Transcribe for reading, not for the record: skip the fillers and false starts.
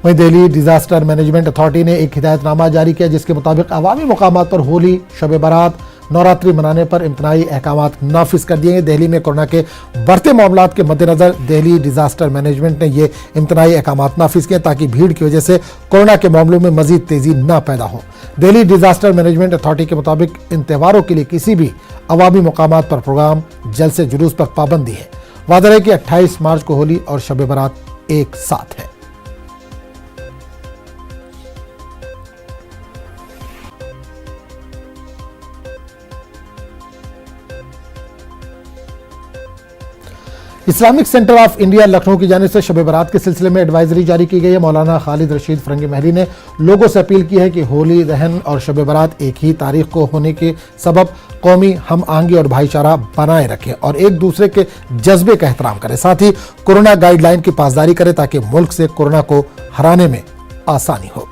वहीं Delhi disaster management authority ने एक हिदायतनामा जारी किया जिसके मुताबिक अवामी मुकामात पर होली, शब बारात, नवरात्रि मनाने पर इम्तनाई अहकामात नाफिज कर दिए हैं। दिल्ली में कोरोना के बढ़ते मामलात के मद्देनजर दिल्ली डिजास्टर मैनेजमेंट ने ये इम्तनाई अहकामात नाफिज किए ताकि भीड़ की वजह से कोरोना के मामलों में मजीद तेजी न पैदा हो। दिल्ली डिजास्टर मैनेजमेंट अथॉरिटी के मुताबिक इन त्योहारों के लिए किसी भी अवामी मुकामात पर प्रोग्राम, जलसे जुलूस पर पाबंदी है। वादा है कि 28 मार्च को होली और शब बारात एक साथ है। Islamic centre of India Lucknow की जानिब से शब बारात के सिलसिले में एडवाइजरी जारी की गई है। मौलाना खालिद रशीद फरंगी महली ने लोगों से अपील की है कि होली दहन और शब बारात एक ही तारीख को होने के सबब कौमी हम आहंगी और भाईचारा बनाए रखें और एक दूसरे के जज्बे का एहतराम करें। साथ ही कोरोना गाइडलाइन की पासदारी करें ताकि मुल्क से कोरोना को हराने में आसानी हो।